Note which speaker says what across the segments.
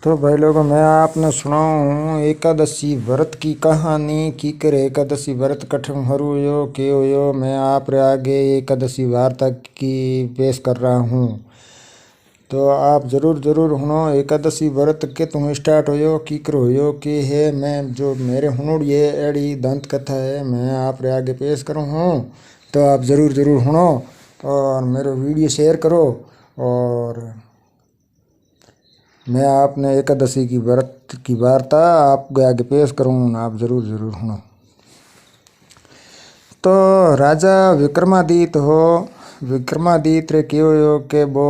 Speaker 1: तो भाई लोगों मैं आपने सुनाऊँ एकादशी व्रत की कहानी की करे एकादशी व्रत कठिन हरू के हो मैं आप रे आगे एकादशी वार्ता की पेश कर रहा हूँ। तो आप ज़रूर ज़रूर सुनो एकादशी व्रत के तुम स्टार्ट हो की करो हो के है मैं जो मेरे हुनुड़ ये एड़ी दंत कथा है मैं आप रे आगे पेश करूँ हूँ। तो आप ज़रूर ज़रूर सुनो और मेरे वीडियो शेयर करो और मैं आपने एकादशी की व्रत की वार्ता आपके आगे पेश करूँ आप ज़रूर ज़रूर सुनो। तो राजा विक्रमादित्य हो विक्रमादित्य रे क्यों हो के वो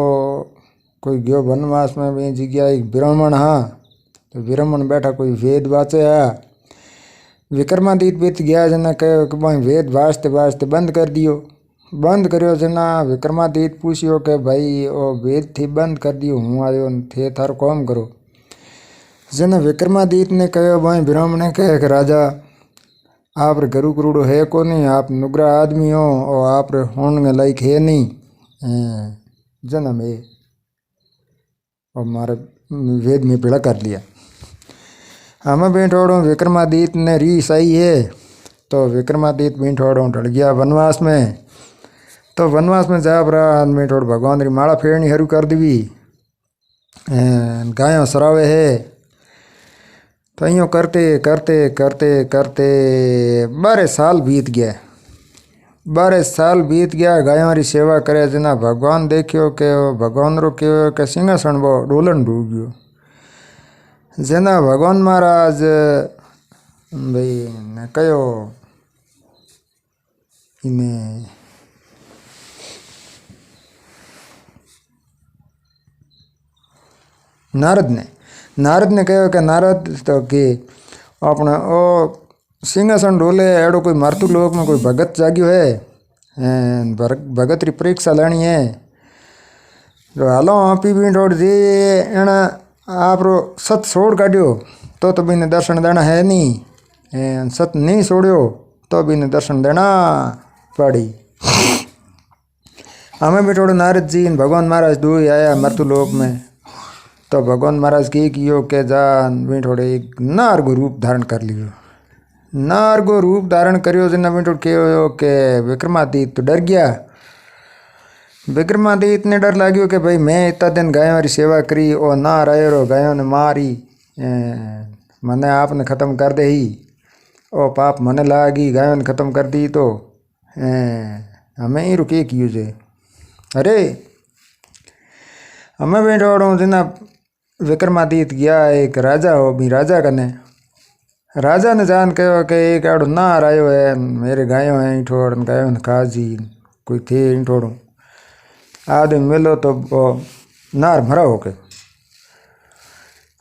Speaker 1: कोई गयो वनवास में भी जी गया एक ब्राह्मण हाँ तो ब्राह्मण बैठा कोई वेद वाचे है विक्रमादित्य बीत गया जना कहो कि भाई वेद वास्ते वास्ते बंद कर दियो बंद करो जना विक्रमादित्य पूछियो के भाई ओ वेद थी बंद कर दियो हूँ आयो थे थार काम करो जना विक्रमादित्य ने कहो भाई ब्राह्मण ने कहे कि राजा आप रे गरु करूड़ो है को नहीं आप नुगरा आदमी हो और आप रे होने लायक है नहीं जन्म है और मारे वेद में पीड़ा कर लिया हमें बेटोड़ो विक्रमादित्य ने रीस आई है। तो विक्रमादित्य बेटोड़ो ढल गया वनवास में। तो वनवास में जा रहा बेटोड़ भगवान री माला फेरनी हरू कर दी गायों सरावे है। तो यूँ करते करते करते करते 12 साल बीत गया 12 साल बीत गया गायों री सेवा करे जना भगवान देखियो के भगवान रो क्यों के सिंहासन वो डोलन डूब गयो जना भगवान महाराज भाई ने कहो इन्हें नारद ने कहो कि नारद तो कि अपना ओ सिंहासन डोले एड़ो कोई मारतू लोक में कोई भगत जाग्यो है भगत री परीक्षा लेनी है जो हालो आप भी डोड़ जी एना आप रो सत छोड़ काटियो तो बीने दर्शन देना है नहीं सत नहीं छोड़ियो तो बीने दर्शन देना पड़ी। हमें भी थोड़ा नारद जी भगवान महाराज दो ही आया मृत्यु लोक में। तो भगवान महाराज की कियो के जान भी थोड़े एक नार को रूप धारण कर लियो नार को रूप धारण करियो जना भी थोड़ा कहो के विक्रमादित्य तो डर गया विक्रमादित्य ने डर लाग्यो कि भाई मैं इतना दिन गायों की सेवा करी और नार आयो रो गायों ने मारी मने आपने ख़त्म कर दे ही ओ पाप मने लागी गायों ने ख़त्म कर दी तो हमें ही रुके कियो जे अरे हमें बैठो जना विक्रमादित्य गया एक राजा हो भी राजा कने राजा ने जान कहो कि एक आड़ो नार आयो है मेरे गायों हैं इंठोड़ गायों ने खा जी कोई थे इंठोड़ो आदमी मिलो तो वो नार मरा हो के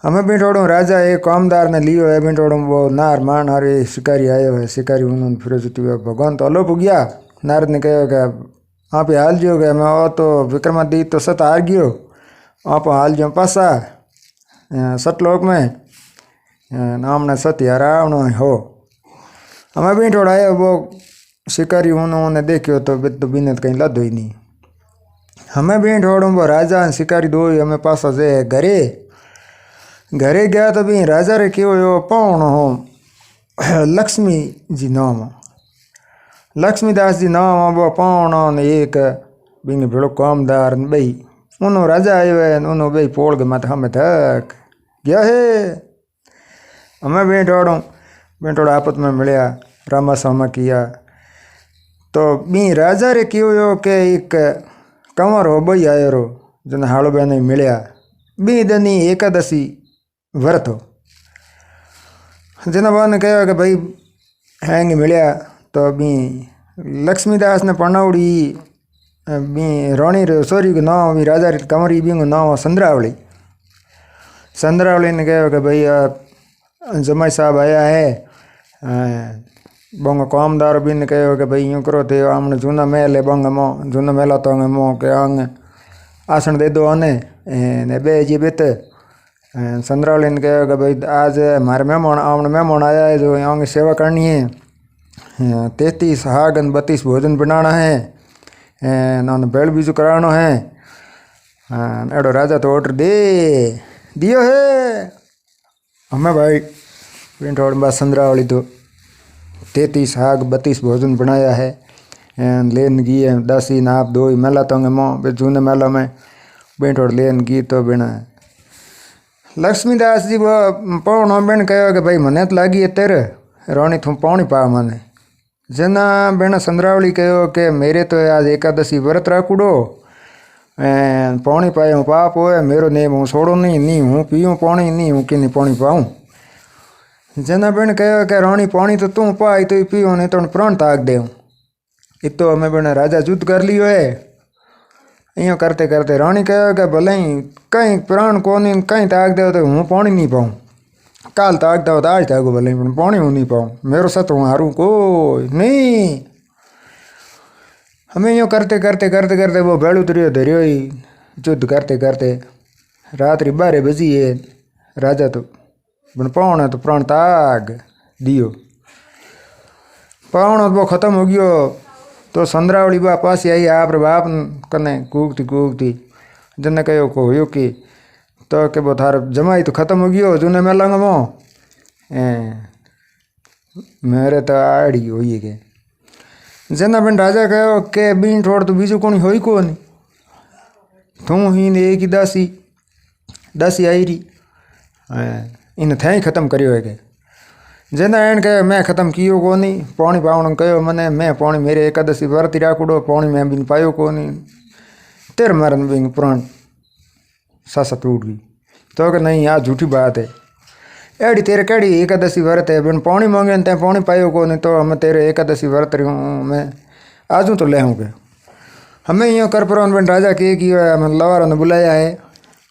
Speaker 1: हमें बिठोड़ो राजा एक कामदार ने लियो है बिठोड़ो वो नार मान हारे शिकारी आयो है शिकारी उन्होंने फिर भगवान तो अलोप हो गया। नारद ने कहो कि आप हाल जियो गया मैं वो तो विक्रमादित्य तो सत हार गयो आप हाल जो पासा सतलोक में नाम ने सत्य रावण हो हमें भी थोड़ा है वो शिकारी उन्होंने देखियो तो बिन्नत कहीं लद ही नहीं हमें भी थोड़ा वो राजा शिकारी दो ही हमें पासा से घरे घरे गया तो भी राजा रे क्यों यो पौन हो लक्ष्मी जी नाम लक्ष्मीदास जी नाम वो पौन एक बिंग भेड़ो कामदार भाई उन्होंने राजा आयो है उन्होंने भाई पोड़ के मत हमें थक गया है। हमें बेटोड़ा आपस में मिलिया रामा सामा किया तो बी राजा रे क्यों यो के एक कंवर हो बई आयो रो जन हाड़ो बहन मिलिया बी दनी एकादशी व्रत हो जना बन कहो कि भाई हैंग मिलिया तो बी लक्ष्मीदास ने पढ़ाउड़ी बी रानी रे सोरी को नाम भी राजा रे कंवरी बी को नाम संद्रावली ने कहो कि भाई जमाई साहब आया है बंग कामदार भी ने कहो कि भाई यूँ करो थे आमने जूना महल है बंग मो जूना महला तो मो के आंग आसन दे दो आने ने बे जी बित संद्रावली ने कहो कि भाई आज हमारे मेहमान आमने मेहमान आया है जो आंग सेवा करनी है 33 हागन 32 भोजन बनाना है ना बेल बीजू कराना है एडो राजा तो ऑर्डर दे दियो है हमें भाई पिंठोड़ बस संद्रावली तो 33 आग 32 भोजन बनाया है लेन गी है 10 ही नाप 2 ही मेला तो मोह जूने मेला में पिंठोड़ लेन गी तो बिना लक्ष्मीदास जी वो पौनो बेन कहो कि भाई मने तो लागी है तेरे रोनी थू पौनी पा मने जना बेन संद्रावली कहो कि मेरे तो आज एकादशी व्रत राखूड़ो पौनी पाए हूँ पाप हो मेरो नेम हूँ छोड़ो नहीं हूँ पीऊँ पौनी नहीं हूँ कि नहीं पौनी पाऊँ जना बेन कहो कि रोनी पौनी तो तू पाई तो पीओ नहीं तो प्राण ताक दे इतो हमें बेन राजा युद्ध कर लियो है यूँ करते करते रानी कहो कि भले ही कहीं प्राण को नहीं कहीं ताक दे तो हूँ पानी नहीं पाऊँ काल ताक दो तो आज ताको भले ही पानी हूँ नहीं पाऊँ मेरो सत हूँ हारूँ को नहीं हमें यूँ करते करते करते करते वो बेड़ू उतरियो धरियो ही युद्ध करते करते रात्रि 12 बजी है राजा तो बन पावना तो प्राण ताग दियो पावना वो खत्म हो गयो तो संद्रावली बा पास आई आप बाप कने कूकती जने कहो को हो कि तो के वो थार जमाई तो खत्म हो गयो जूने मेला मो मेरे तो आड़ी हुई के जना बन राजा कहो के बीन ठोड़ तो बीजू कोनी होई को नहीं तू ही ने एक ही दासी आई रही इन थे ही खत्म करियो है के जना एन कहे मैं खत्म कियो को नहीं पानी पावण कहो मने मैं पानी मेरे एकादशी व्रत राखूड़ो पानी मैं बिन पायो को नहीं तेर मरन बिन प्राण सासा टूट गई तो कि नहीं यार झूठी बात है एड़ी तेरे कड़ी एकादशी व्रत है बिन पानी मांगे ते पानी पायो को नहीं तो हमें तेरे एकादशी व्रत रही हूँ मैं आजू तो ले आऊँगे हमें यूँ कर पर बिन राजा के किया हमें लवारों ने बुलाया है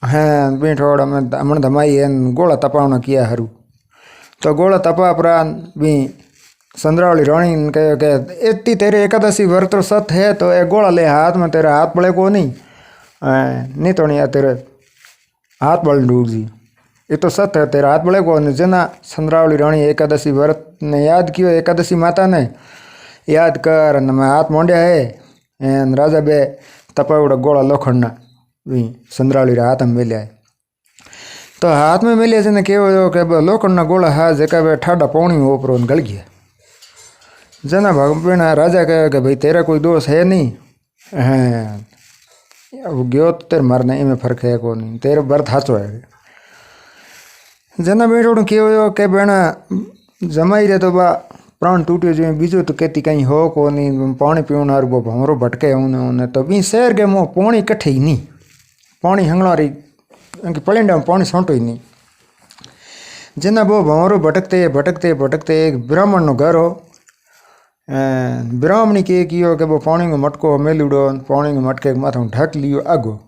Speaker 1: हाँ बिन थोड़ा हमें अमन धमाई है गोला तपावना किया हरू तो गोला तपा प्राण भी संद्रावली रानी कहो कि इतनी तेरे एकादशी व्रत सत है तो एक गोला ले हाथ में तेरा हाथ पड़े को नहीं तो नहीं तेरे हाथ बल डूब जी ये तो सत है तेरा हाथ बड़े को नहीं जना संद्रावली रानी एकादशी व्रत ने याद कियो एकादशी माता ने याद कर मैं हाथ मोंड्या है राजा बे तपावड़ा गोला लोखंडना भी संद्रावली हाथ में मिले है तो हाथ में मिले जने केवो के लोखंडना गोला हा जेका बे ठाडा पौनी ओपरो गल गया जना भगवान राजा कहे कि भाई तेरा कोई दोष है नहीं अब गयो तो तेरे मरने में फर्क है को नहीं तेरे व्रत हाचो है जना बेटोड़ केवो के बेना जमाई रे तो बा प्राण टूटियो जो बीजो तो कहती कहीं हो को नहीं पानी पीवना वो भंवरो भटके उन्हें तो भी शहर के मुँह पानी कट्ठे ही नहीं पानी हंगला रही पलेंडा में पानी सोंटो ही नहीं जना वो भंवरो भटकते भटकते भटकते एक ब्राह्मण नो घर हो ब्राह्मणी के कियो कि वो पानी को मटको मेलुड़ो पानी को मटके माथा ढक लियो आगो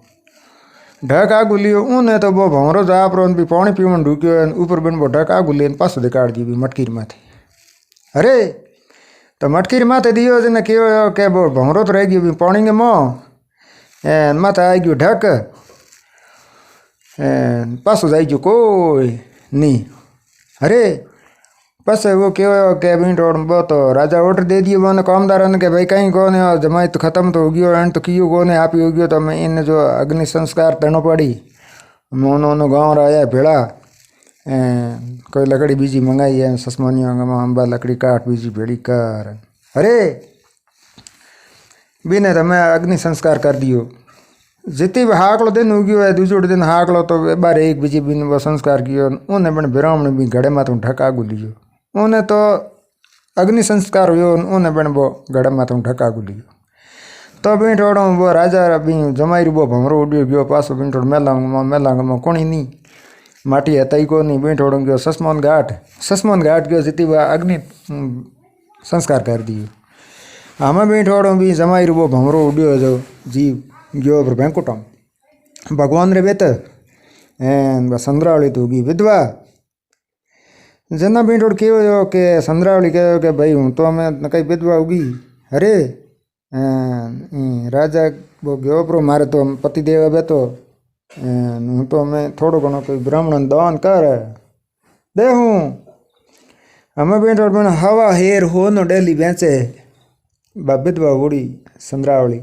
Speaker 1: ढक आगू लियो उन्हें तो वो भंवरो जाप रो भी पानी पीवन ढुक्यो ऊपर बिन वो ढक आगू लेन पासो दिकाड़ दी भी मटकीर माथे अरे तो मटकीर माथे दियो जने कियो के वो भंवरो तो रह गयो भी पानी के मोह माथा आई गयो ढक पासो जाई गयो कोई नहीं अरे बस वो क्यों के बिन रोड वो तो राजा ऑर्डर दे दिए वो कामदार ने के भाई कहीं को ने जमाई तो खत्म तो हो गयो एंड तो कियो को ने आप ही हो गयो तो मैं इन जो अग्नि संस्कार करना पड़ी मोनो गाँव आया भेड़ा कोई लकड़ी बीजी मंगाई है ससमानिया अम्बा लकड़ी काट बीजी भेड़ी कर अरे बिने तो मैं अग्नि संस्कार कर दियो जितनी भी हाकलो दिन हो गयो है दूसरे दिन हाकलो तो बार एक बीजी बिन वो संस्कार कियो उन्हें बन ब्राह्मण भी घड़े माथों ढका गुलियो उन्हें तो अग्नि संस्कार हुयो उन्हें बन वो घड़े माथों ढका गुलियो तो बिन थोड़ा वो राजा भी जमाई वो भमरो उड़ियो गयो पासो बिन थोड़ा मेलांग कोनी नहीं माटी है तई को नहीं बिन थोड़ा गयो ससमोहन घाट गयो जितनी वो अग्नि संस्कार कर दियो हमें भी थोड़ा भी जमाई वो भमरो उड़ियो जो जीव गयो पर बैंकुटम भगवान रे बेत संद्रावली तो होगी विधवा जना बेटोड़ कहो के संद्रावली कहो के भाई हूँ तो मैं कई विधवा होगी अरे राजा वो गयो पर मारे तो पति देव बे तो हूँ तो मैं थोड़ो घणो कोई ब्राह्मण दान कर दे हूँ हमें बेटोड़ मैंने हवा हेर हो नो डेली बेचे विधवा बूढ़ी संद्रावली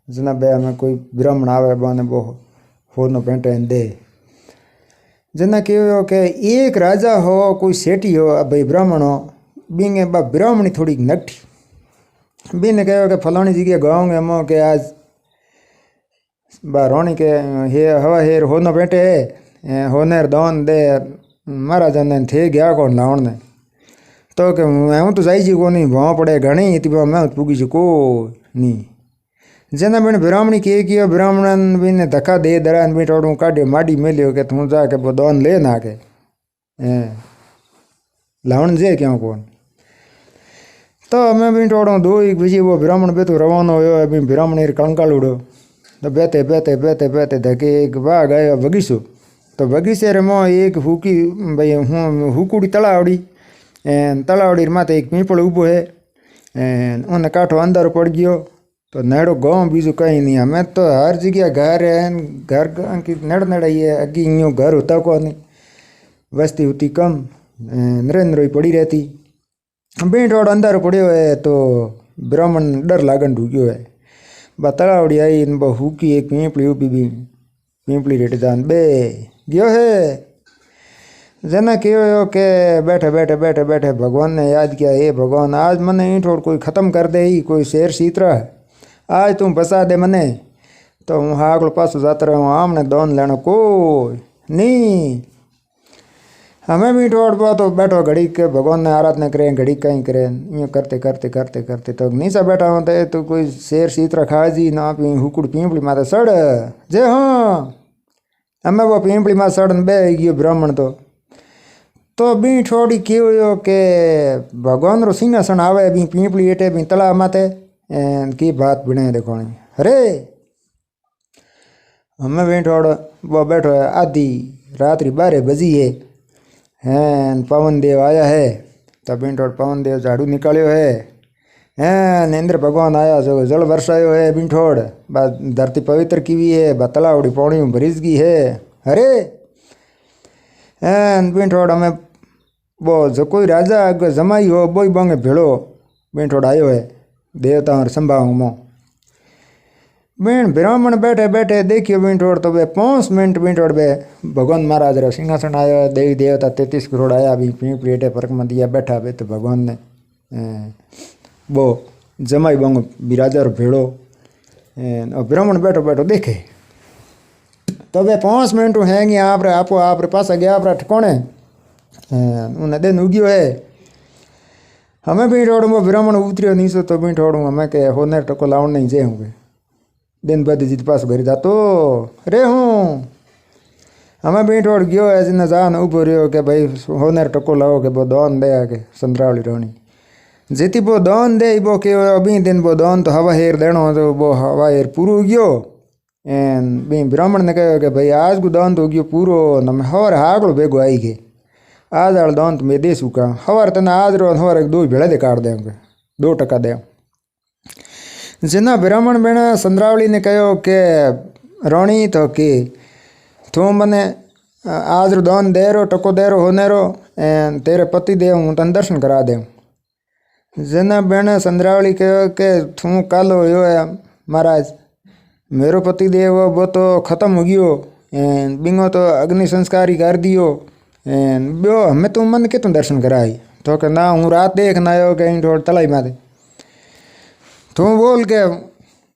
Speaker 1: जना बे हमें कोई ब्राह्मण आवे बाने वो हो न पेंटे दे जना कहो कि एक राजा हो कोई सेठी हो भाई ब्राह्मण हो बींगे बा ब्राह्मणी थोड़ी नकठी बीने कहो कि फलानी जगह गाँव एमो के आज बा रोणी के हे हवा हेर हो न बैठे है होनेर दौन दे महाराजा ने थे गया कौन लावण ने तो कि मैं तो जाई जी को नहीं भाव पड़े घनी थी मैं पुगी जी को नहीं जना बीने ब्राह्मणी के किया ब्राह्मण बीने धक्का दे दरान भी टोड़ू काढ़े माड़ी मेलियो के तू जाके वो दौन ले ना के लावण जे क्यों कौन तो मैं भी टोड़ू दो एक बीजी वो ब्राह्मण बे तो रवाना हो अभी ब्राह्मण कंकाल उड़ो तो बेते बेते बेते बेते धके एक वाह गयो बगीचो तो बगीचे रे मो एक हुकी भाई हूँ हुकुड़ी तलावड़ी तलावड़ी माथे एक पीपल ऊबो है उन्हें काठो अंदर पड़ गयो तो नेड़ो गाँव बीजू कहीं नहीं हमें तो हर जगह घर है घर की नड़ नड़ाई है अगी यूँ घर होता को नहीं बस्ती होती कम नरेंद्र ही पड़ी रहती बेट और अंदर पड़ो है तो ब्राह्मण डर लागन ढूंढ्यो है बतलावड़ी आई इन हुकी एक पीपली ऊपी भी पीपली रेट जान बे गयो है जना कहो के बैठे बैठे बैठे बैठे भगवान ने याद किया हे भगवान आज मने ईंट और कोई ख़त्म कर दे ही कोई शेर सीतरा आज तुम बसा दे मने तो हूँ आगल पास जाता रहा आमने दोन लेना कोई नहीं हमें भी टोड़ पा तो बैठो घड़ी के भगवान ने आराधना करें घड़ी कहीं करें यूँ करते करते करते करते तो नीचा बैठा होता है तो कोई शेर सीतरा खा जी ना पी हुकुड़ पीपली माता सड़ जे हाँ हमें वो पीपली माता सड़न बे गयो ब्राह्मण तो बी थोड़ी क्यों के भगवान रो सिंहासन आवे बी पीपली एटे बी तला माते की बात बने देखो अरे हमें भी थोड़ा वो बैठो है आधी रात्रि 12 बजी है पवन देव आया है तब थोड़ा पवन देव झाड़ू निकालियो है इंद्र भगवान आया जो जल बरसायो है बिंठोड़ धरती पवित्र की भी है बतलावड़ी पौड़ी भरीज की है अरे बिंठोड़ हमें वो जो कोई राजा अगर जमाई हो वो बंगे भेड़ो बिंठोड़ आयो है देवता और संभाव मो बीण ब्राह्मण बैठे बैठे देखियो बिंठोड़ तो वे 5 मिनट बिंठोड़ बे भगवान महाराज रो सिंहासन आयो देवी देवता 33 करोड़ आया भी पीपलेटे परक में दिया बैठा बे तो भगवान ने वो जमाई बंग बिराजा रो भेड़ो और ब्राह्मण बैठो बैठो देखे तो वे 5 मिनट हैंगी आप पास गया आप ठिकाने उन्हें दिन उगियो है हमें भी ठोड़ वो ब्राह्मण उतरियो नीचो तो भी ठोड़ू हमें के होने टको लाउन नहीं जे होंगे दिन बद जीत पास घर जातो रे हूँ हमें भी ठोड़ गयो है जिन्हें जान उभो रहो के भाई होने टको लाओ के वो दौन दे आके संतरावली रोनी जीती वो दौन दे वो के अभी दिन वो दौन तो हवा हेर देनो तो वो हवा हेर पूरो गयो बी ब्राह्मण ने कहो कि भाई आज को दौन तो गयो पूरो न हवर हागलो बेगो आई गए आज आड़ दौन तो मैं दे सूका हवर तना आज रो हवर 2 भेड़े दे काट देंगे 2 टका दे जना ब्राह्मण बेना संद्रावली ने कहो के रोणी तो कि तू मने आज रो दौन दे रो टको दे रो होने रो तेरे पति देव हूँ तन दर्शन करा दे जना बेना संद्रावली कहो के तू कल हो महाराज मेरो पति देव वो तो ख़त्म हो गयो बिंगो तो अग्नि संस्कार ही कर दियो ब्यो हमें तुम मन के तुम दर्शन कराई तो कि ना हूँ रात देखना आयो कहीं थोड़ा तलाई मारे तू बोल के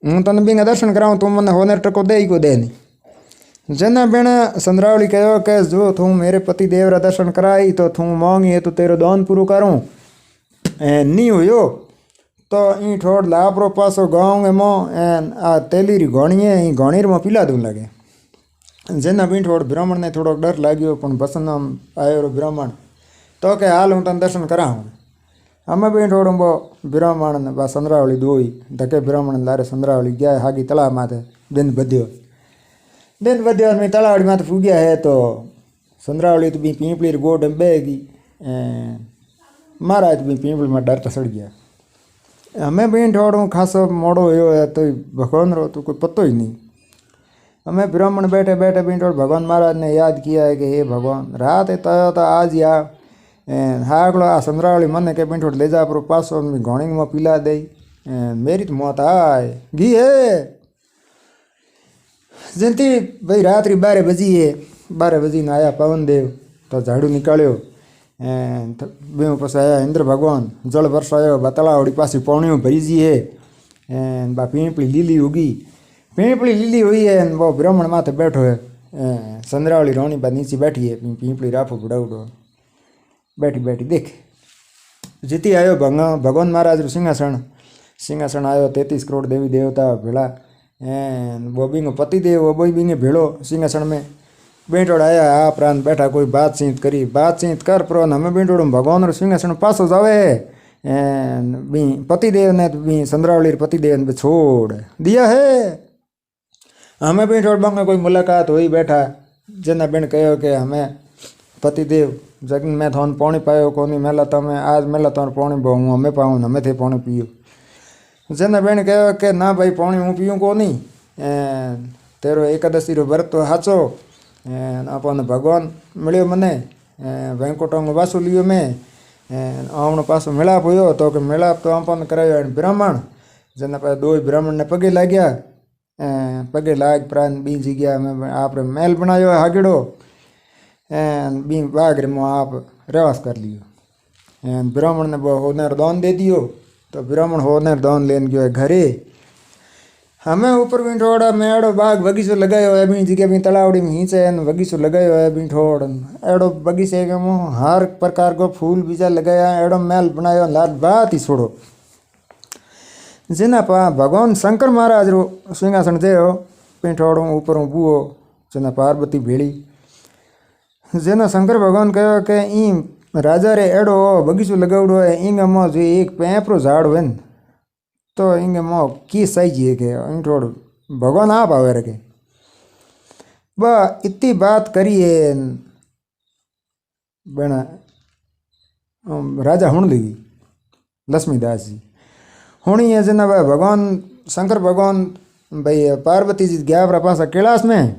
Speaker 1: हूँ तन बिंगा दर्शन कराऊँ तुम मन होने टको दे ही को दे नहीं जना बेना संद्रावली कहो कि जो तू मेरे पति देव रा दर्शन कराई तो तू मांगी है तो तेरो दान पूरो करूँ नहीं हुयो तो ई थोड़ लापरो पासो गाँव में मो आ तेली री घोणी है ई घोणी में पीला दूँ लगे जेना भी थोड़ ब्राह्मण ने थोड़ो डर लाग्यो पण पसंद आयो रो ब्राह्मण तो के हाल हूँ तन दर्शन कराऊँ हमें भी थोड़ो वो ब्राह्मण ने बा संद्रावली दोई धके ब्राह्मण लारे संद्रावली गया हागी तला माथे दिन बध्यो में तलावड़ी माथे फूग्या है तो संद्रावली तो भी पीपली री गोड में बेगी महाराज भी पीपली में डर सड़ गया हमें भी थोड़ो खासो मोड़ो हो है तो भगवान रो तो कोई पत्तो ही नहीं हमें ब्राह्मण बैठे बैठे भी थोड़ा भगवान महाराज ने याद किया है कि हे भगवान रात है तो आज या हागलो आ संद्रावली मन के भी थोड़ा ले जा पर पासो घोणी में पीला दे मेरी तो मौत आए घी है जंती भाई रात्रि 12 बजी है 12 बजे आया पवन देव तो झाड़ू निकाल्यो बे पास आया इंद्र भगवान जल वरसायो बतलावड़ी पासी पौणियों भरीजी है बा पीपली लीली उगी पीपली लीली हुई है वो ब्राह्मण माथे बैठो है संद्रावली रोनी बा नीचे बैठी है पीपली राफो बुढ़ाउडो बैठी बैठी देख जीती आयो भगवान महाराज रो सिंहासन आयो 33 करोड़ देवी देवता भेड़ा वो बिंगो पति देव वो बोई बिंगे भेड़ो सिंहासन में बेंटोड़ आया आ प्रांत बैठा कोई बातचीत करी बातचीत कर प्रोन हमें बेंटोड़ भगवान रो सिंहासन पासो जावे बी पति देव ने बी संद्रावली पति देव ने छोड़ दिया है हमें बेंटोड़ बंगा कोई मुलाकात हुई बैठा जना बेन कहो कि हमें पति देव जगन में थोन पानी पायो कोनी मेला तमें आज मेला तोर पानी बहु हमें पाऊँ हमें थे पानी पियो जना बेन कहो कि ना भाई पानी हूँ पीऊँ कोनी तेरो एकादशी रो व्रत तो हाचो अपन भगवान मिलो मने वेंकोटोंग वासु लियो में आमनो पासो मिलाप हुयो तो कि मिलाप तो अपन करायो ब्राह्मण जना पास दो ब्राह्मण ने पगे लाग्या पगे लाग प्राण बीजी गया मैं आप महल बनायो हागड़ो बी बागरे में आप रवास कर लियो ब्राह्मण ने होनर दान दे दियो तो ब्राह्मण होनर दान लेन गयो घरे हमें ऊपर भी थोड़ा मेड़ो बाग बगीचो लगायो है भी जगह भी तलावड़ी में हिंचे बगीचो लगायो है भी थोड़ा एड़ो बगीचे के मुँह हर प्रकार को फूल बीजा लगाया एड़ो महल बनायो लाल बात ही छोड़ो जिना पा भगवान शंकर महाराज रो सिंहासन थे पिठोड़ो ऊपर बुओ जना पार्वती भेड़ी जना शंकर भगवान कहो कि ई राजा रे एड़ो बगीचो लगावड़ो है इंग मो जो एक पेपरो झाड़ हुए तो इंगे मो की साइज है के थोड़ भगवान आप आवे रखे बा इतनी बात करिए बना राजा हुण लगी लक्ष्मीदास जी हुणी है जना भाई भगवान शंकर भगवान भाई पार्वती जी गया पासा कैलाश में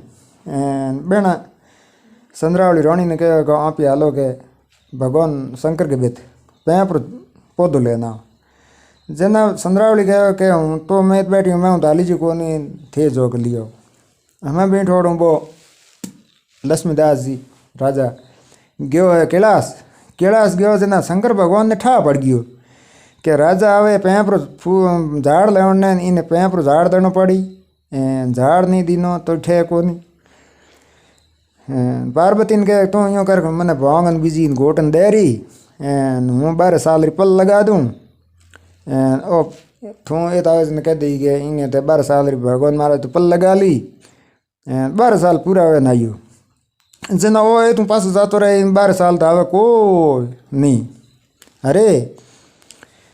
Speaker 1: बेना संद्रावली रानी ने कहा आप हालो के भगवान शंकर के बेत पैपर पौधो लेना जना संद्रावली कहो कि हूँ तो मैं बैठी हूँ मैं हूँ ताली जी को नहीं थे जोक लियो हमें बैठोड़ू वो लक्ष्मीदास जी राजा गयो है कैलाश गयो जना शंकर भगवान ने ठा पड़ गयो कि राजा आवे पैपर झाड़ लेने इन्हें पैपर झाड़ देना पड़ी झाड़ नहीं दीनो तो ठे को नहीं पार्वती ने कहे तू यूँ कर मैंने भांगन बीजी गोटन दे रही हूँ 12 साल रिपल लगा दूँ ओ थू ये ताज ने कह दी गए इंगे तो 12 साल भगवान महाराज तो पल लगा ली 12 साल पूरा हुए नाइयो जना ओ तू पास जातो रहे 12 साल तो आवे को नहीं अरे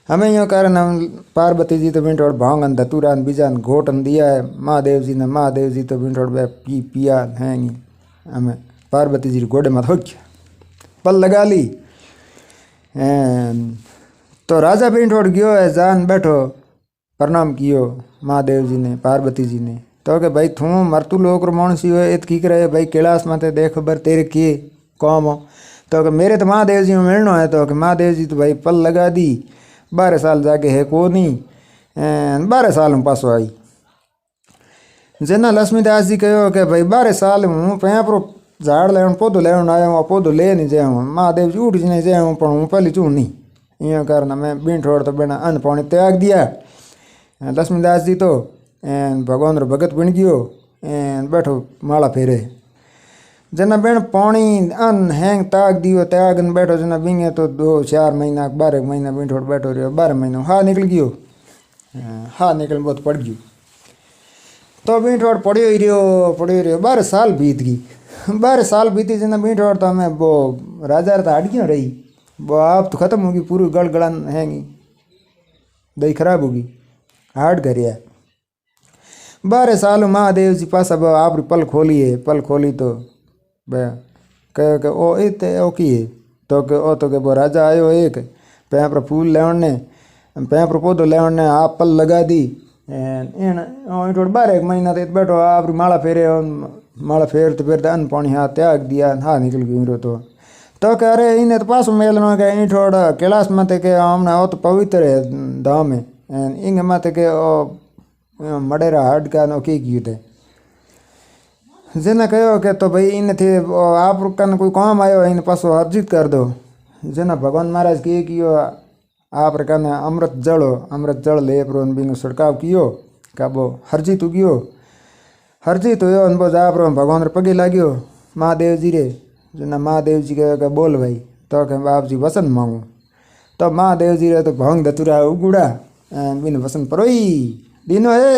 Speaker 1: हमें यूँ कारण हम पार्वती जी तो बिंटोड़ भांगन धतूरान बीजान घोटन दिया है महादेव जी तो बिंटोड़ पिया हैं हमें पार्वती जी घोड़े मत हो पल लगा ली तो राजा बिंटोड़ गयो है जान बैठो प्रणाम कियो महादेव जी ने पार्वती जी ने तो कि भाई थू मरतू लोग मानसी हो इत की करे भाई कैलाश माते देख बर तेरे किए कौम हो तो कि मेरे तो महादेव जी में मिलना है तो कि महादेव जी तो भाई पल लगा दी 12 साल जाके है को नहीं 12 साल में पासो आई जना लक्ष्मीदास जी कहो कि भाई 12 साल हूँ पैपरो झाड़ ले पौधो लेन आया पौधो ले नहीं जाए महादेव जी उठ नहीं जाए पर हूँ पहली चूँ नहीं यूँ कारण मैं बिंठोड़ तो बिना अन्न पानी त्याग दिया लक्ष्मीदास जी तो भगवान रो भगत बन गयो बैठो माला फेरे जना बेन पानी अन्न हैंग त्याग दियो त्याग बैठो जना बिंगे तो 2-4 महीना 12 महीना बिंठोड़ बैठो रहो 12 महीना हाँ निकल गयो हाँ निकल बहुत पड़ गयो तो बिंठोड़ पड़ियो ही रहो 12 साल बीत गई 12 साल बीती जना बिंठोड़ तो हमें वो राजा तो हट क्यों रही वो आप तो ख़त्म होगी पूरी गड़गड़न हैंगी दही खराब होगी हार्ड करिए 12 साल महादेव जी पास अब आप पल खोली तो कहो कि ओ इत ओ की है तो कि ओ तो कि वो राजा आयो एक पैपर फूल लेने पैपर पौधो लेने आप पल लगा दी थोड़ा 12 महीना तो बैठो आप माला फेर तो फिर अन्न पानी हाँ त्याग दिया हाँ निकल गई तो कह रहे इन्हें तो पास मेल में कहीं थोड़ा कैलाश मत के हमने वो तो पवित्र है धाम है इंग मत के ओ मडेरा हट का नो की थे જેને કહ્યો કે તો ભાઈ એનેથી આ પ્રકારનું કોઈ કામ આવ્યો એને પાછો અર્જિત કરી દો. જેના ભગવાન મહારાજ કહે કયો આ પ્રકારના અમૃત જળ લે પ્રો બીનો છડકાવ કયો કાબો હરજીત ઉગ્યો હરજીત હોયો ને બસ આ પ્રો ભગવાન પગે લાગ્યો મહાદેવજી રે. જેના મહાદેવજી કહે કે બોલ ભાઈ. તો કે બાપજી વસન માંગું. તો મહાદેવજી રે તો ભંગ ધતુરા ઉગુડા બીને વસન પરોઈ દીનો હે.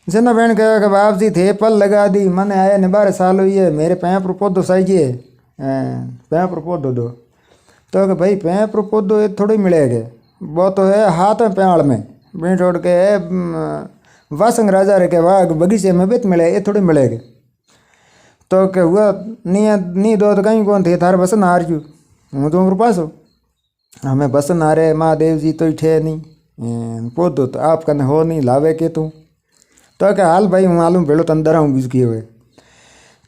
Speaker 1: જેना बहन कहो कि बाप जी थे पल लगा दी मैंने आया ने 12 साल हुई है मेरे पैं पर पौधो चाहिए पैं पर पौधो दो. तो कि भाई पैं पर पौधो ये थोड़ी मिलेगा वो तो है हाथ में प्याल में बीन छोड़ के वासंग राजा रे के वाघ बगीचे में बेत मिले ये थोड़ी मिलेगा. तो कि हुआ नी दो तो कहीं कौन थे थारे बसन हार जू हूँ तो पास हो हमें बसन हारे महादेव जी तो ठे नहीं पौधो तो आप कने हो नहीं लावे के तू. तो क्या हाल भाई हूँ आलू भेड़ो तन दरा हूँ बीज किए हुए.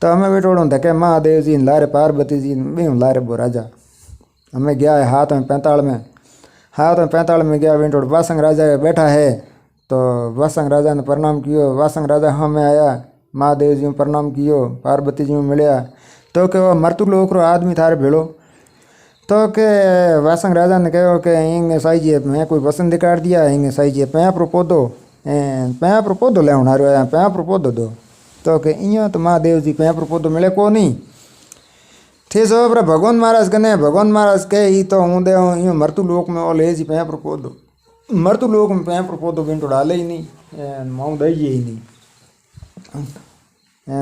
Speaker 1: तो हमें बेटोड़ो धके महादेव जी लारे पार्वती जी बे लारे बो राजा. हमें गया है हाथ में 45 में गया बेटोड़ वासंग राजा बैठा है. तो वासंग राजा ने प्रणाम कियो. वासंग राजा हमें आया महादेव जी प्रणाम कियो पार्वती जी मिलया. तो के वो मरतु लोकरो आदमी थारे भेड़ो. तो के वासंग राजा ने कहो कि इंगे साई जी मैं कोई पसंद दिखाड़ दिया इंगे साई जी पैं पर पौधो पैं पर पौधो ले हारो आया पैं पर पौधो दो. तो कि इं तो महादेव जी पैं पर पौधो मिले को नहीं थे सो पर भगवान महाराज कने भगवान महाराज कहे ही तो हूँ दे यूँ मरतु लोक में ओ ले जी पैं पर पौधो मरतु लोक में पैं पर पौधो बिन तो डाले ही नहीं माऊ दई ही नहीं.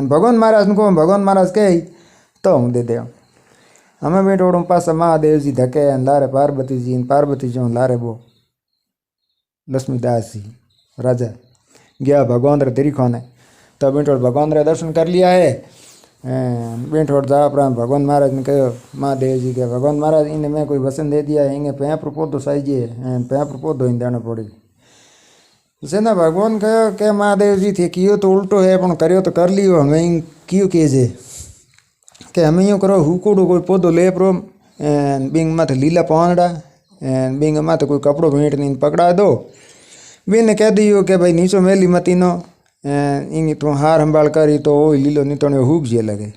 Speaker 1: भगवान महाराज को भगवान महाराज कहे तो हूँ दे हमें बेटोड़ों पास महादेव जी धके लारे पार्वती जी लारे वो लक्ष्मीदास जी राजा गया भगवान रे तेरी खाने. तो बेटोड़ भगवान रे दर्शन कर लिया है. बेटोड़ जा अपना भगवान महाराज ने कहो महादेव जी के भगवान महाराज इन्हें मैं कोई वसन दे दिया इंगे पैं पर पौधो चाहिए पैं पर पौधो इन देना पड़ी. जेना भगवान कहो के महादेव जी थे कियो तो उल्टो है पण करियो तो कर लियो हमें कियो केजे के हमें यूँ करो हुकूड़ो कोई पौधो ले प्रो बिंग मत लीला पावड़ा बिंग मत कोई कपड़ो भेंट नहीं पकड़ा दो. बीने कह दियो कि भाई नीचो मेली मती नो इंग तू हार संभाल करी तो ओ लीलो नहीं तो हुक जे लगे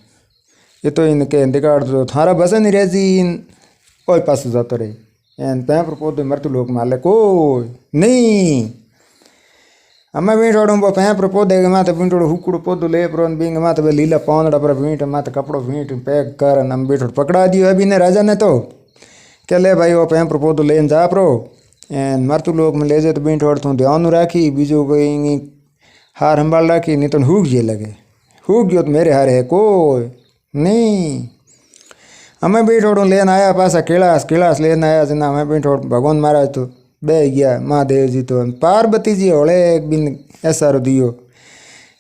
Speaker 1: ये तो इनके दिगाड़ दो थारा बसन ही रह इन ओ पास जातो रहे पैं पर पौधे मरतु लोग माले कोई नहीं. हमें बीटोड़ो वो पैं पर पौधे के माथे बीटोड़ो हुकड़ो पौधो ले प्रो बिंग माथे लीला पावड़ा पर भींट माथे कपड़ो भींट पैक कर हम बीटोड़ पकड़ा दियो अभी ने राजा ने तो क्या ले भाई वो पैं पर पौधो लेन जा प्रो मरतु लोग में ले जाए तो बीटोड़ तू ध्यान राखी बीजो कोई हार संभाल राखी नहीं तो हुक जे लगे हुक गयो तो मेरे हारे है कोई नहीं. हमें बीटोड़ो लेन आया पासा कैलाश लेन आया जना हमें बीटोड़ भगवान महाराज तो बह गया महादेव जी तो पार्वती जी होले एक बिन ऐसा रो दियो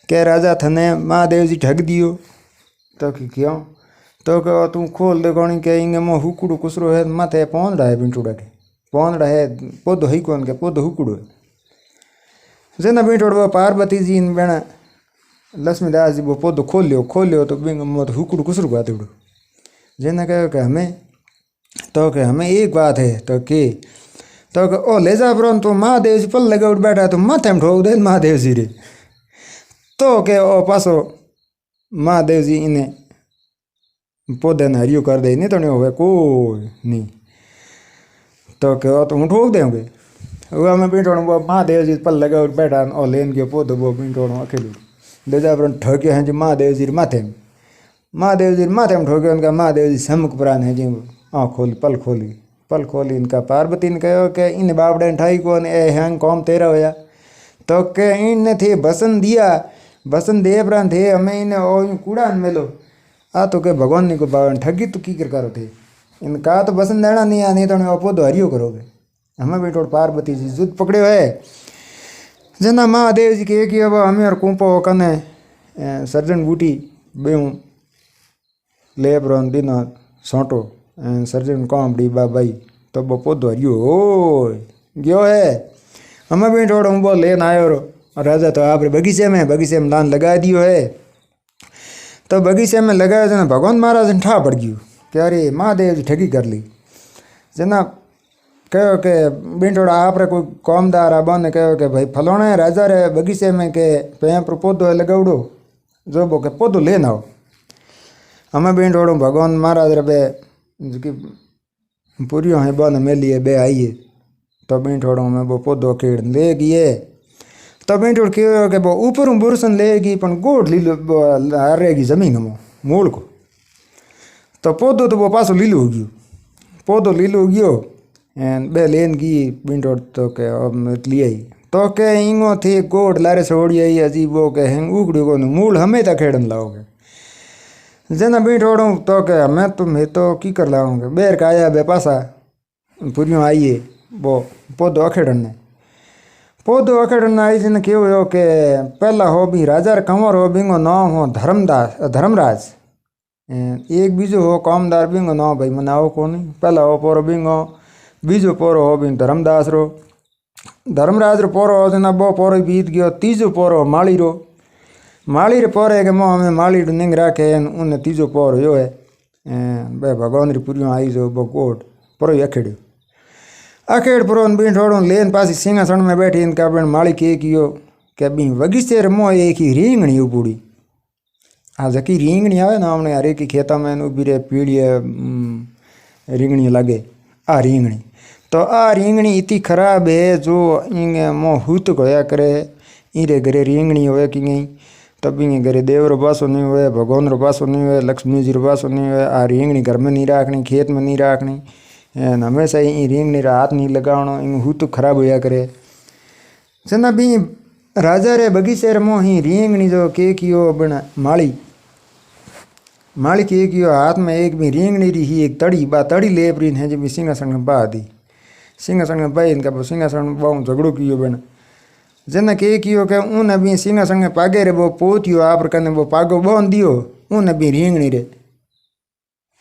Speaker 1: के राजा थने महादेव जी ठग दियो. तो कि क्यों तो कहो तू खोल दे कौन के इंगे मो हुकुड़ो कुसरो है माथे पौंदड़ा है बिंटूड़ा के पौंदड़ा है पौधो ही कौन के पौधो हुकुड़ो है. जेना बिंटोड़ वो पार्वती जी ने बेना लक्ष्मीदास जी वो पौधो खोलियो तो बिंग मो तो हुकुड़ो कुसरो गा देड़ो. जेना कहो कि हमें एक बात है तो कि तो ओ ले जा ब्रो तो महादेव जी पल लगा उठ बैठा तो माथे में ठोक दे महादेव जी रे. तो के ओ पासो महादेव जी इन्हें पौधे ने हरियो कर दे नहीं तो नहीं होवे कोई नहीं. तो के ओ तो हूँ ठोक देंगे वो मैं बीटोड़ो वो महादेव जी पल लगा उठ बैठा और लेन गयो पौधो वो बीटोड़ो अकेले ले जा ब्रो ठगे हैं जी महादेव जी माथे में ठोके उनका महादेव जी सम्मुख प्राण है जी आँख खोली पल खोली इनका पार्वती ने कहो कि इन बापड़े ठाई को हैंग कौम तेरा होया. तो के इन थे बसन दिया बसन दे प्राण थे हमें इन्हें ओ कूड़ा मिलो आ तो के भगवान ने को बावन ठगी तो की करो थे इनका तो बसन देना नहीं आ नहीं तो पौधो हरियो करोगे. हमें बेटोड़ पार्वती जी जुद पकड़े है जना महादेव जी के अब हमें और कुंपो कने सर्जन बूटी बेहूँ ले ब्रोन बिना सोटो सर्जन कॉमडी बाबाई तो वो पौधो हरियो हो गयो है. हमें भी थोड़ा वो लेन आयो रो राजा तो आप बगीचे में लान लगा दियो है. तो बगीचे में लगाया जना भगवान महाराज ने ठा पड़ गयो कि अरे महादेव जी ठगी कर ली. जना कहो कि बिंटोड़ा आप रे कोई कामदार आबा ने कहो कि भाई फलाने राजा रे बगीचे में के पैं पर पौधो है लगावड़ो जो बो के पोदो लेन आओ हमें बीन थोड़ो भगवान महाराज रे बे पूरी है बन मेलिए बे आइए तो बीन थोड़ो हमें वो पोदो खेड़ ले गए तो बीन थोड़ के वो ऊपर बुरसन लेगी पण गोड़ लीलो रहेगी जमीन में मूल को तो पौधो तो वो पासो लीलो हो गयो पौधो लीलो हो गयो एंड बे लेन गई बीन थोड़ तो के लिए आई तो के इंगो थी गोड़ लारे छोड़ी आई अजीब वो के हेंग उगड़ो को मूल हमें तक खेड़न लाओगे जना बीन थोड़ो तो के मैं तो की कर लाऊंगे बेर का आया बे पासा पूरियों आइए वो पौधो अखेड़न आई जिन क्यों हो के पहला हो भी राजा कंवर हो बिंगो नाम हो धर्मराज एक बीजो हो कामदार बिंगो नाम भाई मनाओ कौन पहला हो पोरो बिंगो बीजो पोरो हो बिंग धर्मदास रो धर्मराज रो पोरो हो जना बो पोरो बीत गयो तीजो पोरो माली रे पोरे के मो हमें माली निंग राखे उन तीजो पोरो यो है बे भगवान री पुरियों आई जो बो कोट पोरो अखेड़ियो अखेड़ पुरो बीन थोड़ो लेन पासी सिंहासन में बैठी इनका बन माली के कियो के बी वगिस्तेर मो एक ही रींगणी उबूड़ी आ जकी रींगणी आवे ना हमने हरे की खेता में उभी रे पीड़ी रींगणी लगे आ रींगणी तो आ रींगणी इतनी खराब है जो इंगे मो हुत होया करे इरे घरे रींगणी होए कि नहीं तब इंगे घरे देव रो बासो नहीं हुए भगवान रो बासो नहीं हुए लक्ष्मी जी रो बासो नहीं हुए आ रींगणी घर में नहीं राखनी खेत में नहीं राखनी हमेशा ही रींगणी रा हाथ नहीं लगावणो इंग हुत खराब होया करे जना बी राजा रे बगीचे मो ही रींगणी जो के कियो बन माली के कियो हाथ में एक भी रींगणी री ही एक तड़ी ले प्रीन है जब सिंहासन में बा दी सिंहासन में बाई इनका सिंहासन बहु झगड़ो कियो बन जना के कियो के उन अभी सिंहासन में पागे रे वो पोतियो आप कने वो पागो बोन दियो उन अभी रींगणी रे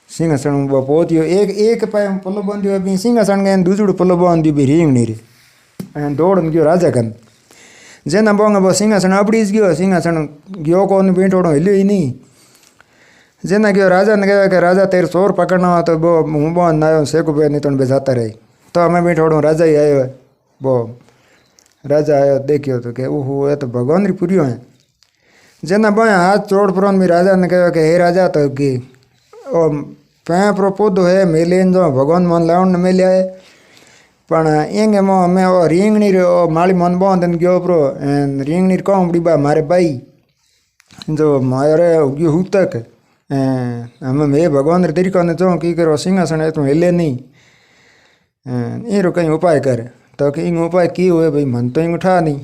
Speaker 1: सिंहासन में वो पोतियो एक पाए पल्लो बोन दियो अभी सिंहासन के दूसरो पल्लो बोन दियो भी रींगणी रे दौड़न गयो राजा कन जेना बोंगा वो सिंहासन अपड़ीज गयो सिंहासन गयो कौन बेटोड़ो हिलियो ही नहीं जेना गयो राजा ने कहा कि राजा तेरे चोर पकड़ना हो तो वो मुँह बंद आयो सेको पे नहीं तो बेजाता रही तो हमें बेटोड़ो राजा ही आयो है वो राजा आयो देखियो तो के ओहो ये तो भगवान री पुरियो है जेना बोया हाथ चोड़ पुरान भी राजा ने कहा कि हे राजा तो कि ओ पैं प्रो पौधो है मेलेन जो भगवान मन लाउन मेले आए पण एंगे मो मैं ओ रींगणी रे ओ माली मन बोंदन गयो प्रो रींगणी रे कोमड़ी बा मारे भाई जो मारे उग्यो हुतक हमें मैं भगवान रे तरीका ने जो की करो सिंहासन है तो हिले नहीं ये रो कहीं उपाय कर तो कि इंग उपाय की हुए भाई मन तो इंग उठा नहीं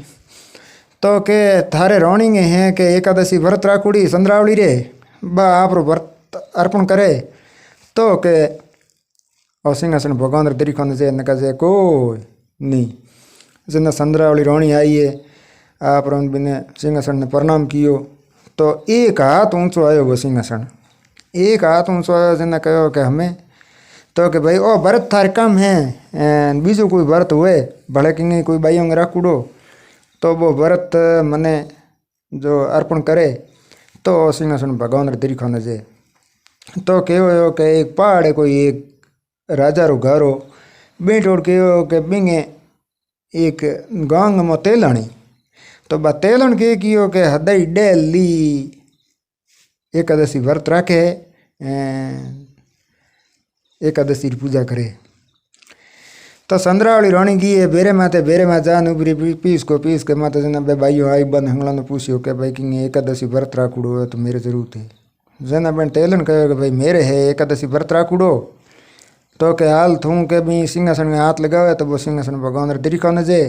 Speaker 1: तो के थारे रोणिंगे हैं कि एकादशी व्रत राखुड़ी संद्रावली रे बा आप रो व्रत अर्पण करे तो के और सिंहासन भगवान रे तरीका ने जे नका जे कोई नहीं जना संद्रावली रोणी आई है आप रो बिने सिंहासन ने प्रणाम कियो तो एक हाथ ऊंचो आयो वो सिंहासन एक हाथ ऊंचो आयो जना कहो कि हमें तो कि भाई ओ व्रत थार कम है बीजो कोई व्रत हुए भले कि कोई बाइयों राखूड़ो तो वो व्रत मने जो अर्पण करे तो सिंहासन भगवान रे तरीका ने जे तो कहो कि एक पहाड़ है कोई एक राजा रो घर हो बेटोड़ कहो कि बिंगे एक गांग में तेलाणी तो बा तेलन के कियो के हदई डेली एकादशी व्रत रखे एकादशी पूजा करे तो संद्रावली रानी की है बेरे माते जान उबरी पीस के माता जना बे भाइयों आई बन हंगला ने पूछियो के भाई कि एकादशी व्रत राखुड़ो है तो मेरे जरूरत है जना बन तेलन कहो कि भाई मेरे है एकादशी व्रत राखुड़ो तो के हाल थू के भी सिंहासन में हाथ लगावे तो वो सिंहासन भगवान रे तरीका ने जे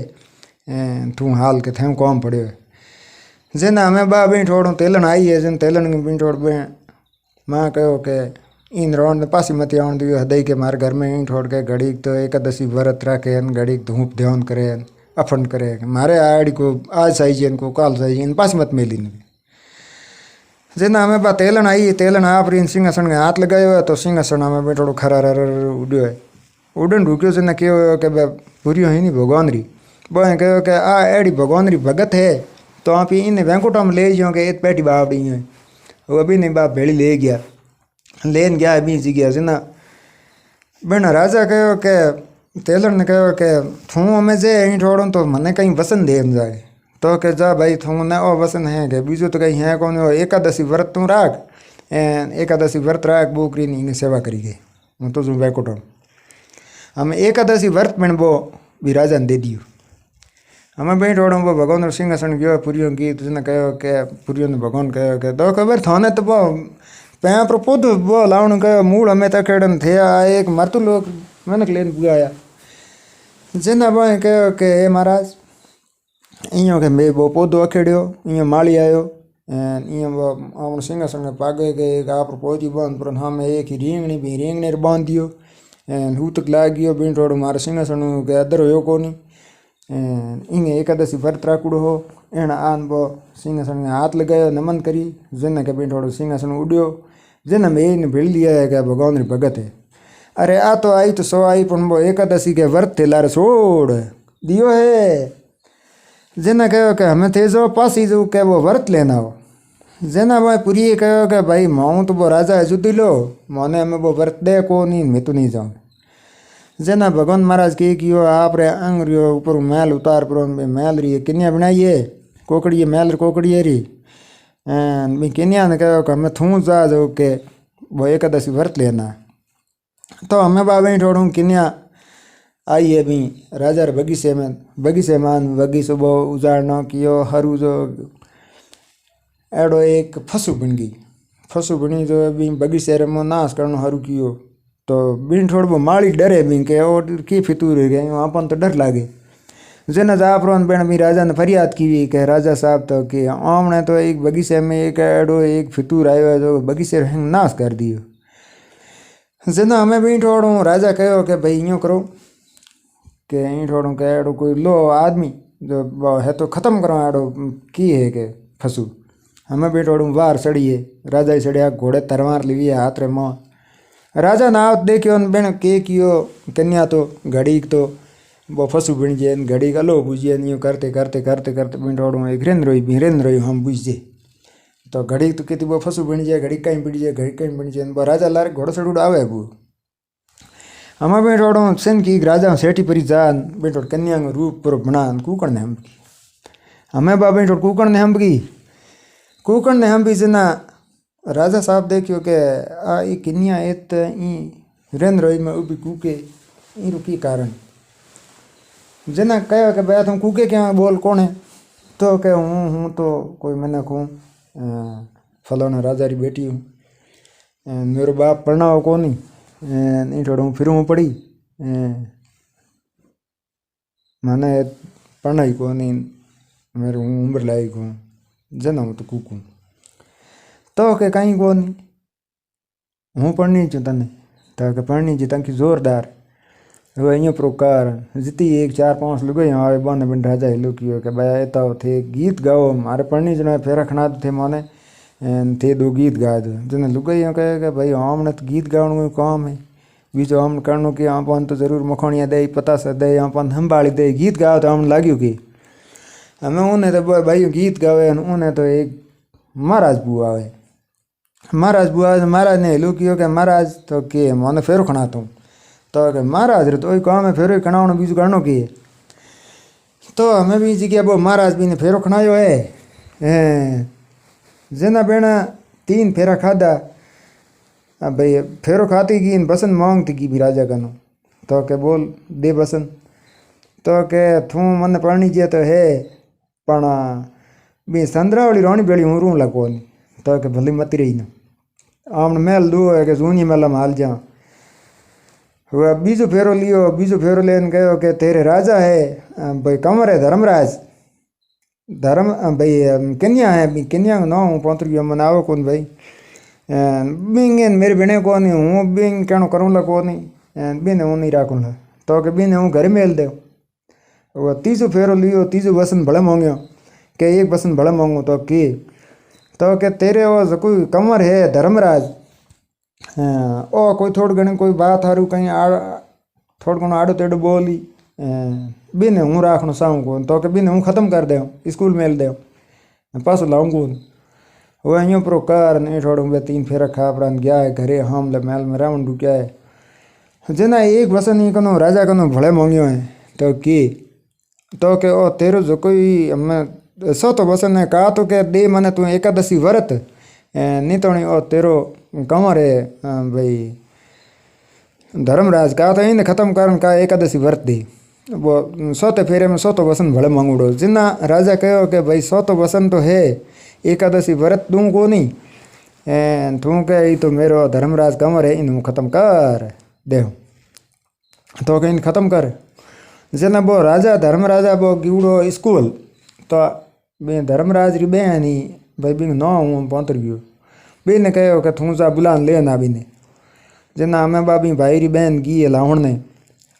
Speaker 1: तू हाल के थे कौम पड़े जेना हमें बा बी थोड़ो तेलन आई है जन तेलन बी थोड़ बे माँ कहो के इन रोड पासी मत आवन दियो हदई के मार घर में इन थोड़ के घड़ी तो एकादशी व्रत रखे घड़ी धूप ध्यान करे अफंड करे मारे आड़ी को आज चाहिए इनको काल चाहिए इन पासी मत मेली नहीं जेना हमें बा तेलन आई तेलन आप इन सिंहासन के हाथ लगाए हुए तो सिंहासन हमें बे थोड़ो खरा उड्यो है उड़न ढुक्यो जना क्यों के पूरी ही नहीं भगवान री वो कहो कि आ एड़ी भगवान री भगत है तो आप इन वेंकुटा में ले जाओ कि एक पैटी बाप रही है वो अभी नहीं बाप भेड़ी ले गया लेन गया अभी जी गया जना बन राजा कहो कि तेलर ने कहो कि थू हमें जे यहीं छोड़ो तो मने कहीं वसन दे जाए तो के जा भाई थू न ओ वसन है के बीजो तो कहीं है कौन हो एकादशी व्रत तू राख एकादशी व्रत राख बोकरी नी सेवा करी गई हूँ तो जो बैकोट हम एकादशी व्रत में वो भी राजा ने दे दियो हमें बैठ ओढ़ो वो भगवान सिंहासन गयो पुरियों गीत जिन्हें कहो के पुरियों ने भगवान कहो के दो खबर थाने तो वो पैं पर पुद वो लाउन कहो मूल हमें तकेड़न थे एक मरतु लोग मैंने लेन पुगाया जिन्हें वो कहो के हे महाराज इं के मैं वो पौधो अखेड़ियो इं माली आयो इं वो आम सिंहासन में पागे के आप पौधी बांध पर हम एक ही रेंगणी बांध दियो हूतक लाग गयो बीन थोड़ो मारे सिंहासन के अदर हो कोनी इंगे एकादशी व्रत राखुड़ो हो एण आन वो सिंहासन में हाथ लगायो नमन करी जिन्हें के बीन थोड़ो सिंहासन उड्यो जिन्हें मैं इन भिड़ लिया है कि भगवान री भगत है अरे आ तो आई तो सो आई पण वो एकादशी के व्रत थे लारे छोड़ दियो है जिन्हें कहो कि हमें थे जो पास ही जो के वो व्रत लेना हो जेना भाई पूरी कहो कि भाई माऊँ तो वो राजा है जुदी लो मोने हमें वो व्रत दे को नहीं मैं तो नहीं जाऊँ जेना भगवान महाराज के कियो आप रे अंग रियो ऊपर मैल उतार पर मैल रही किनिया बनाइए कोकड़ी मैल कोकड़ी है री मैं किनिया ने कहो कि हमें थू जा जो के वो एकादशी व्रत लेना तो हमें बाबा थोड़ू किनिया आई है भी राजा रे बगीचे में बगीचो वो उजाड़ना कियो हरू जो एडो एक फसू बन गई फसू बनी जो भी बगीचे रे मो नाश करनो हरू कियो तो बीन थोड़ो माली डरे भी के और की फितूर रह गए अपन तो डर लागे जेना जाफरोन बेन भी राजा ने फरियाद की हुई कि राजा साहब तो कि आमने तो एक बगीचे में एक एडो एक फितूर आयो है जो बगीचे रे नाश कर दियो जेना हमें भी थोड़ो राजा कहो कि भाई यूँ करो कि ईं थोड़ो के एडो कोई लो आदमी जो है तो ख़त्म करो एडो की है कि फसू हमें भी थोड़ू बाहर चढ़िए राजा ही चढ़िया घोड़े तरवार लिविए हाथ रे माँ राजा ना देखियो बेन के कियो कन्या तो घड़ी तो वो फसू बन जाए घड़ी का लो बुझिए यूँ करते करते करते करते बिन थोड़ू एक हिरेंद्र रोई हम बुझे तो घड़ी तो कहती वो फसू बन जाए घड़ी कहीं बिड़ जाए घड़ी कहीं बिड़ जाए वो राजा लारे घोड़ा चढ़ूड़ आवे वो हमें भी थोड़ो सेन की राजा सेठी परी जान बे थोड़ कन्या रूप पर बना कुकड़ ने हम की हमें बाबे थोड़ कुकड़ ने हम भी जना राजा साहब देखियो के आ ई कन्या एत ई हिरेंद्र रोई में उभी कूके ई रुकी कारण जना कहो कि भाई तुम कूके क्या बोल कौन है तो कह हूँ तो कोई मैंने कहूँ फलाना राजा री बेटी हूँ मेरे बाप पढ़ना को नहीं नहीं थोड़ा फिर पढ़ी मैंने पढ़ना ही को नहीं मेरे उम्र लायक हूँ जना हूँ तो कूकू तो के कहीं को नहीं हूँ पढ़नी चु तने तो पढ़नी चु तंकी जोरदार वो यूँ प्रकार जितनी एक 4-5 लोग यहाँ आए बन बन राजा हिलो कियो के भाई तो थे गीत गाओ मारे पढ़नी जो फेरा खना थे माने थे 2 गीत गा दो जने लुगाई कहे कि भाई हमने तो गीत गाने काम है बीजो हम करनो कि अपन तो जरूर मखोनिया दे पता से दे अपन संभाली दे गीत गाओ तो हम लाग्यो कि हमें उन्हें तो भाई गीत गावे उन्हें तो एक महाराज बुआ है महाराज ने हेलो कियो कि महाराज तो के मैंने फेरो खना तो कि महाराज रे तो काम है फेरो खनावनो बीजो करनो कि तो हमें भी जी वो महाराज भी ने फेरो खनायो है जना बेना 3 फेरा खादा भाई फेरो खाती की बसन मांगती की भी राजा कनो तो के बोल दे बसन तो के थू मन पढ़नी चाहिए तो है पण भी संद्रावली रोनी बेड़ी हूँ रू लगो नहीं तो के भली मत रही ना आमने महल दो है कि जूनी मेला में हाल जा वह बीजो फेरो लेन कहो कि तेरे राजा है भाई कंवर है धर्मराज धर्म भाई कन्या है कन्या ना हूँ पौतरी मनाओ कौन भाई बिंग मेरे बिने को नहीं हूँ बिंग कहनो करूँ ला को नहीं बिन हूँ नहीं राखूँ ला तो के बिन हूँ घर मेल दे वो 3 फेरो लियो 3 बसन भले मांगो के एक बसन भले मांगो तो के तेरे वो कोई कंवर है धर्मराज ओ कोई थोड़ घणी कोई बात हारू कहीं थोड़ घणो आड़ो तेड़ो बोली बिन हूँ राखनो साऊँ को तो के बिन हूँ ख़त्म कर दे स्कूल मेल दे पासो लाऊंगो वो यूँ प्रकार नहीं थोड़ा 3 फेरा खा प्रान गया है घरे हम महल में रावण ढुकिया है जना एक बसन ही कनो राजा कनो भले मांगियो है तो के ओ तेरो जो कोई हमें सोतो बसन ने कहा तो के दे मने तू एकादशी व्रत नितोणी ओ तेरो कंवर है भाई धर्मराज कहा तो इन खत्म करन का एकादशी व्रत दे। वो सोते फेरे में सोतो वसन भले मंगूड़ो जिन्ना राजा कहो कि भाई सोतो वसन तो है एकादशी व्रत दूँ को नहीं तू के तो मेरो धर्मराज कंवर है इन खत्म कर दे तो के इन खत्म कर। जना वो राजा धर्मराजा वो गिवड़ो स्कूल तो बे धर्मराज री बेनी भाई बी न हूँ पहुँच गयो बे ने कहो कि तू जा बुलान ले ना बी ने जना हमें बाबी भाई री बहन गी है लावण ने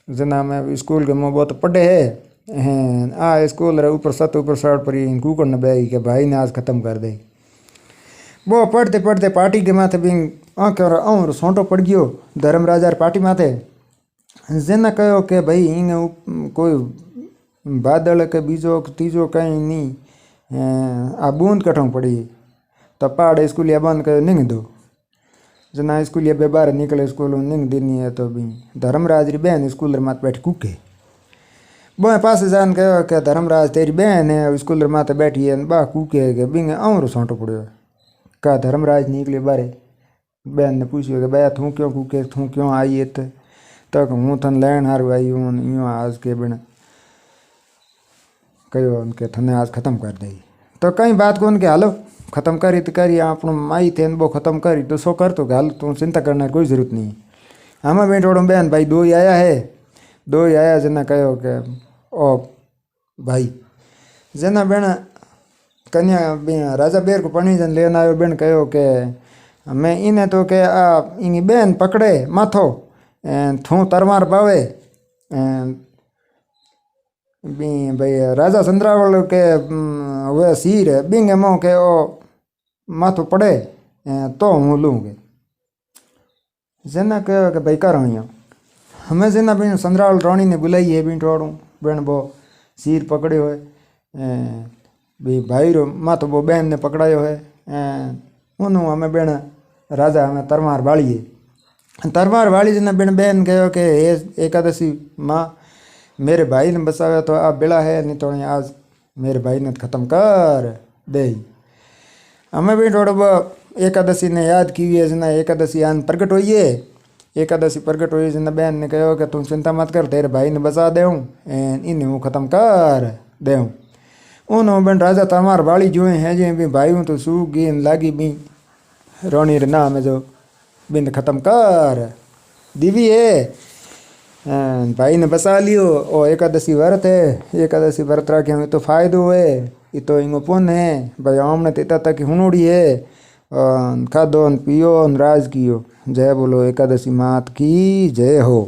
Speaker 1: जना में स्कूल के मुँह बहुत पढ़े है आ स्कूल रे ऊपर सत पर कुकर ने बह के भाई ने आज खत्म कर दे। वो पढ़ते पढ़ते पार्टी के माथे भी आँख और सोंटो पड़ गयो धर्मराजा पार्टी माथे जना कहो कि भाई इन कोई बादल के बीजो तीजो कहीं नहीं आ बूंद कठों पड़ी तो पहाड़ स्कूलिया बंद कर निंग दो जना स्कूलिया बे बाहर निकले स्कूल निंग देनी है तो भी धर्मराज री बहन स्कूल माथे बैठी कूके बो पास जान कहो कि धर्मराज तेरी बहन है स्कूल माथे बैठी है बा कूके के बिंग और सोंटो पड़ो का धर्मराज निकले बारे बहन ने पूछो कि भैया तू क्यों कूके तू क्यों आई है तक हूँ थन लैन हारू आई हूँ यूँ आज के बिन कहो उनके थने आज ख़त्म कर दे तो कहीं बात को उनके हालो ख़त्म करी तो करी आप माई थे वो ख़त्म करी तो सो कर तो हाल तू चिंता करने की कोई ज़रूरत नहीं। हमें बेटोड़ो बहन भाई दो ही आया है दो ही आया जना कहो कि ओ भाई जना बेन कन्या राजा बेर को पढ़ी जन लेना आयो बेन कहो कि मैं इन्हें तो के आ इन बहन पकड़े माथो थू तरमार पावे भाई राजा चंद्रावल के वे सीर है बिंगे मोह के ओ माथो पड़े तो हूँ लूँगे जना कहो कि भाई करो यहाँ हमें जना बिन चंद्रावल रानी ने बुलाई है बिन टोड़ू बिन वो सीर पकड़े हुए भाई रो माथो वो बहन ने पकड़ायो है उन्होंने हमें बिन राजा हमें तरमार बाड़िए तरमार वाली जना बिन बहन कहो कि एकादशी माँ मेरे भाई ने बचावे तो आप बेड़ा है नहीं तो आज मेरे भाई ने ख़त्म कर दे। हमें भी थोड़ा एकादशी ने याद की है जना एकादशी आन प्रकट हुई है एकादशी प्रकट हुई जना बहन ने कहो कि तुम चिंता मत कर तेरे भाई ने बचा दे इन्हें वो ख़त्म कर दे उन्होंने बिन राजा तमार बाड़ी जुए हैं जे भी भाई हूँ तो सूख गई लागी भी रोनी रे नाम है जो बिन ख़त्म कर दीवी है भाई ने बसा लियो ओ एकादशी व्रत है एकादशी व्रत रखे हमें तो फायदो है ये तो इंगो पुण्य है भाई आमने तेता तक हुनोड़ी है खादो पियो राज कियो जय बोलो एकादशी मात की जय हो।